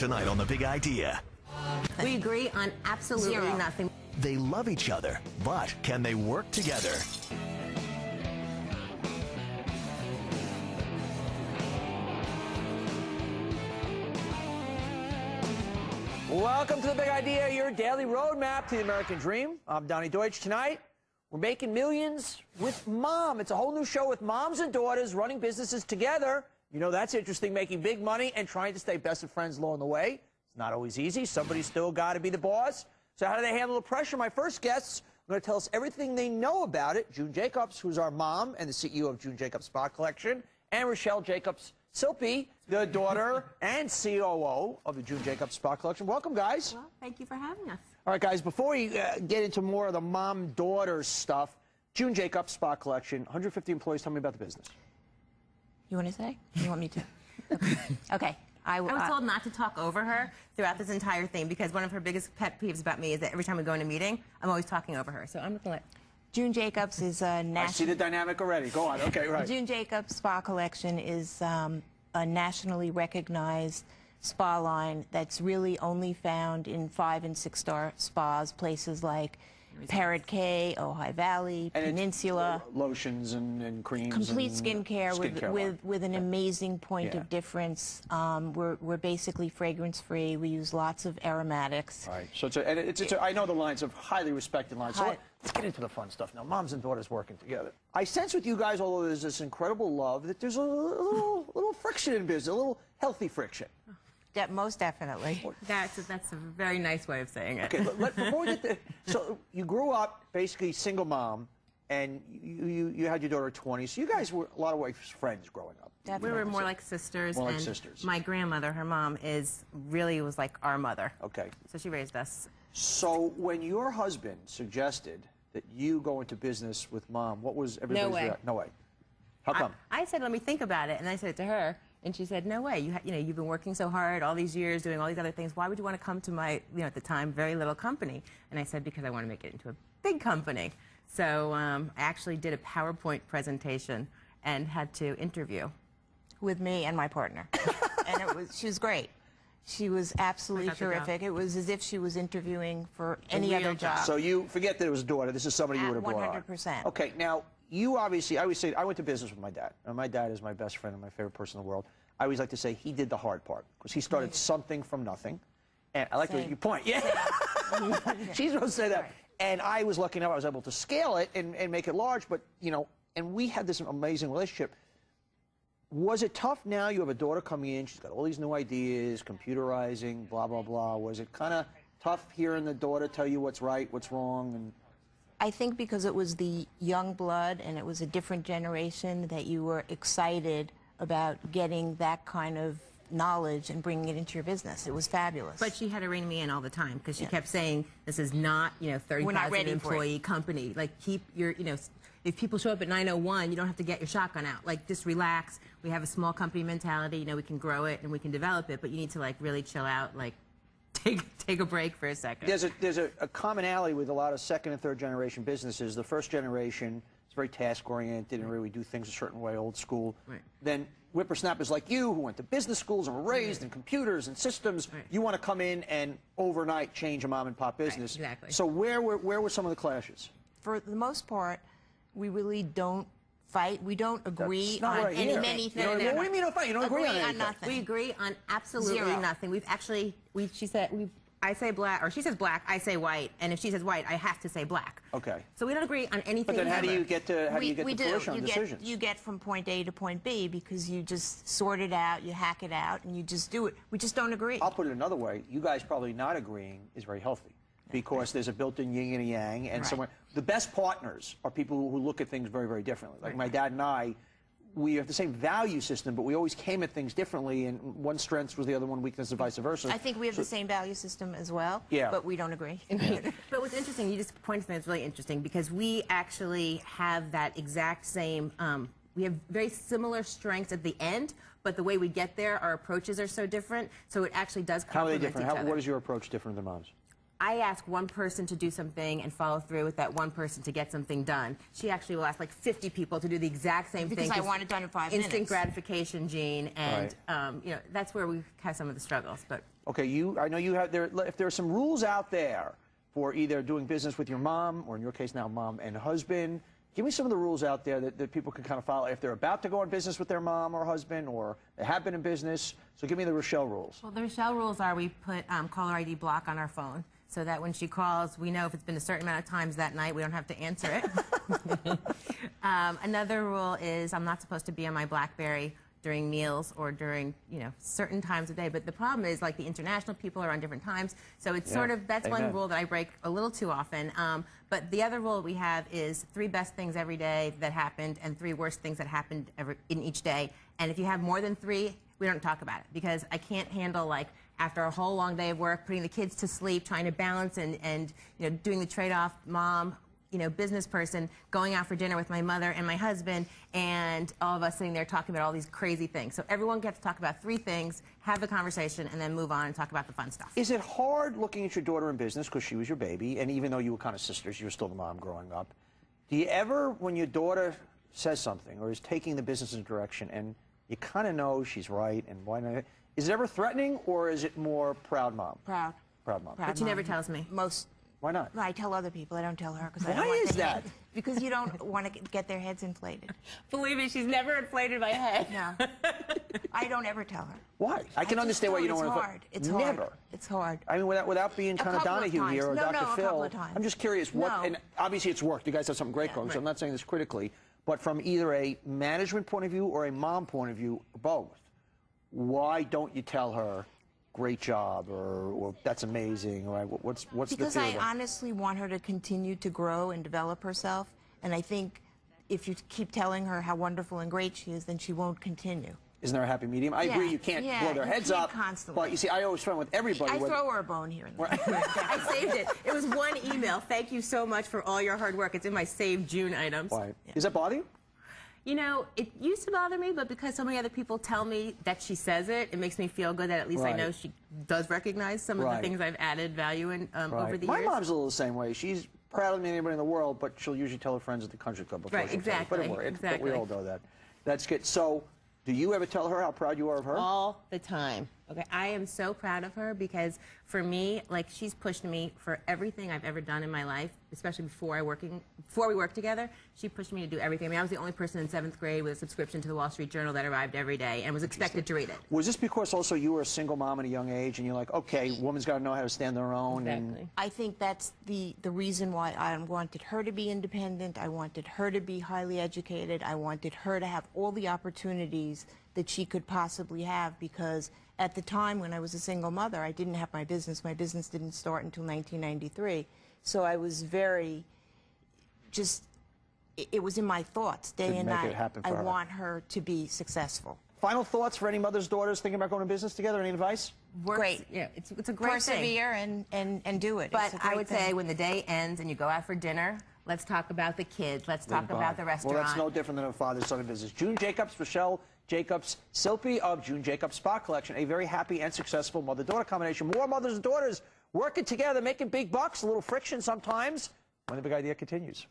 Tonight on The Big Idea. We agree on absolutely nothing. They love each other, but can they work together? Welcome to The Big Idea, your daily roadmap to the American dream. I'm Donny Deutsch. Tonight, we're making millions with mom. It's a whole new show with moms and daughters running businesses together. You know, that's interesting, making big money and trying to stay best of friends along the way. It's not always easy. Somebody's still got to be the boss. So how do they handle the pressure? My first guests are going to tell us everything they know about it. June Jacobs, who's our mom and the CEO of June Jacobs Spa Collection, and Rochelle Jacobs-Silpy, the daughter and COO of the June Jacobs Spa Collection. Welcome, guys. Well, thank you for having us. All right, guys, before we get into more of the mom-daughter stuff, June Jacobs Spa Collection, 150 employees. Tell me about the business. You want to say? You want me to? Okay. I was told not to talk over her throughout this entire thing because one of her biggest pet peeves about me is that every time we go in a meeting, I'm always talking over her. So I'm going to let... June Jacobs is a national... I see the dynamic already. Go on. Okay, right. June Jacobs Spa Collection is a nationally recognized spa line that's really only found in 5- and 6-star spas, places like Parrot Cay, Ojai Valley, and Peninsula. Lotions and creams. Complete and skincare with an amazing point of difference. We're basically fragrance-free. We use lots of aromatics. Right. So I know the lines of highly respected lines. So let's get into the fun stuff now. Moms and daughters working together. I sense with you guys, although there's this incredible love, that there's a little friction in business, a little healthy friction. Most definitely. That's a very nice way of saying it. Okay, before we get to... So you grew up basically single mom, and you had your daughter at 20, so you guys were a lot of ways friends growing up. Definitely. We were more like sisters. More like sisters. My grandmother, her mom, was like our mother. Okay. So she raised us. So when your husband suggested that you go into business with mom, what was everybody's reaction? No way. How come? I said, let me think about it, and I said it to her. And she said, no way. You've been working so hard all these years doing all these other things. Why would you want to come to my, at the time, very little company? And I said, because I want to make it into a big company. So I actually did a PowerPoint presentation and had to interview. With me and my partner. And she was great. She was absolutely terrific. It was as if she was interviewing for any other job. So you forget that it was a daughter. This is somebody you would have brought on. 100%. Okay, now, you obviously, I always say, I went to business with my dad. And my dad is my best friend and my favorite person in the world. I always like to say he did the hard part because he started something from nothing. And I like your point. Yeah. She's supposed to say that. Right. And I was lucky enough I was able to scale it and make it large. But, and we had this amazing relationship. Was it tough now? You have a daughter coming in. She's got all these new ideas, computerizing, blah, blah, blah. Was it kind of tough hearing the daughter tell you what's right, what's wrong? And I think because it was the young blood and it was a different generation that you were excited about getting that kind of knowledge and bringing it into your business. It was fabulous. But she had to rein me in all the time because she kept saying, this is not, 30,000 employee company. Like, keep your, if people show up at 9:01, you don't have to get your shotgun out. Like, just relax. We have a small company mentality. We can grow it and we can develop it, but you need to, like, really chill out, like, take a break for a second. There's a commonality with a lot of second and third generation businesses. The first generation is very task oriented and really do things a certain way, old school. Right. Then whippersnappers like you who went to business schools and were raised in computers and systems, you want to come in and overnight change a mom and pop business. Right, exactly. So where were some of the clashes? For the most part, we really don't fight. We don't agree on many things. What do you mean don't fight? You don't agree on anything. Nothing. We agree on absolutely nothing. We've actually, I say black, or she says black, I say white, and if she says white, I have to say black. Okay. So we don't agree on anything. But then how do you get to fruition on decisions? You get from point A to point B because you just sort it out, you hack it out, and you just do it. We just don't agree. I'll put it another way. You guys probably not agreeing is very healthy because there's a built-in yin and a yang, and the best partners are people who look at things very, very differently. Like my dad and I, we have the same value system, but we always came at things differently, and one strength was the other one weakness, and vice versa. I think we have the same value system as well, but we don't agree. But what's interesting, you just pointed something that's really interesting, because we actually have that exact same, we have very similar strengths at the end, but the way we get there, our approaches are so different, so it actually does complement each other. How are they different? What is your approach different than mom's? I ask one person to do something and follow through with that one person to get something done. She actually will ask like 50 people to do the exact same thing. Because I want it done in 5 minutes. Instant gratification gene, and you know, that's where we have some of the struggles. But okay, I know you have if there are some rules out there for either doing business with your mom, or in your case now mom and husband. Give me some of the rules out there that people can kind of follow if they're about to go in business with their mom or husband, or they have been in business. So give me the Rochelle rules. Well, the Rochelle rules are we put caller ID block on our phone so that when she calls, we know if it's been a certain amount of times that night, we don't have to answer it. Another rule is I'm not supposed to be on my BlackBerry during meals or during, you know, certain times of day. But the problem is, like, the international people are on different times. So it's sort of, that's one rule that I break a little too often. But the other rule we have is 3 best things every day that happened and 3 worst things that happened in each day. And if you have more than 3, we don't talk about it, because I can't handle, like, after a whole long day of work, putting the kids to sleep, trying to balance and you know, doing the trade-off, mom, you know, business person, going out for dinner with my mother and my husband, and all of us sitting there talking about all these crazy things. So everyone gets to talk about 3 things, have the conversation, and then move on and talk about the fun stuff. Is it hard looking at your daughter in business, because she was your baby, and even though you were kind of sisters, you were still the mom growing up, do you ever, when your daughter says something or is taking the business in a direction and you kind of know she's right and why not, is it ever threatening, or is it more proud mom? Proud. Proud mom. But she never tells me. Why not? I tell other people. I don't tell her because I Why don't want is that? Because you don't want to get their heads inflated. Believe me, she's never inflated my head. No. I don't ever tell her. Why? I can understand why you don't want to. It's hard. It's hard. Never. It's hard. I mean, without being kind of Donahue here or Dr. Phil. A couple of times. I'm just curious what, No. and obviously it's worked. You guys have something great going, so I'm not saying this critically, but from either a management point of view or a mom point of view, or both, why don't you tell her, great job, or that's amazing, or what's because the I honestly want her to continue to grow and develop herself, and I think if you keep telling her how wonderful and great she is, then she won't continue. Isn't there a happy medium? I agree, you can't blow their heads up, constantly. but you see, I always find with everybody. I throw her a bone here and there. I saved it. It was one email. Thank you so much for all your hard work. It's in my saved June items. Why? Does that bother you? You know, it used to bother me, but because so many other people tell me that she says it, it makes me feel good that at least I know she does recognize some of the things I've added value in over the years. My mom's a little the same way. She's prouder than anybody in the world, but she'll usually tell her friends at the country club before she'll tell her. But we all know that. That's good. So, do you ever tell her how proud you are of her? All the time. Okay, I am so proud of her because for me, like, she's pushed me for everything I've ever done in my life, especially before we worked together. She pushed me to do everything. I mean, I was the only person in 7th grade with a subscription to the Wall Street Journal that arrived every day and was expected to read it. Was this because also you were a single mom at a young age and you're like, okay, woman's got to know how to stand on her own? Exactly. I think that's the reason why I wanted her to be independent. I wanted her to be highly educated. I wanted her to have all the opportunities that she could possibly have, because at the time when I was a single mother, I didn't have my business. My business didn't start until 1993. So I was very, it was in my thoughts day and night. I want her to be successful. Final thoughts for any mother's daughters thinking about going to business together? Any advice? Great. Yeah, it's a great Persevere and do it. But I would say when the day ends and you go out for dinner, let's talk about the kids. Let's talk about the restaurant. Well, that's no different than a father-son business. June Jacobs, Rochelle Jacobs, Silpy of June Jacobs Spa Collection, a very happy and successful mother-daughter combination. More mothers and daughters working together, making big bucks, a little friction sometimes. When the Big Idea continues.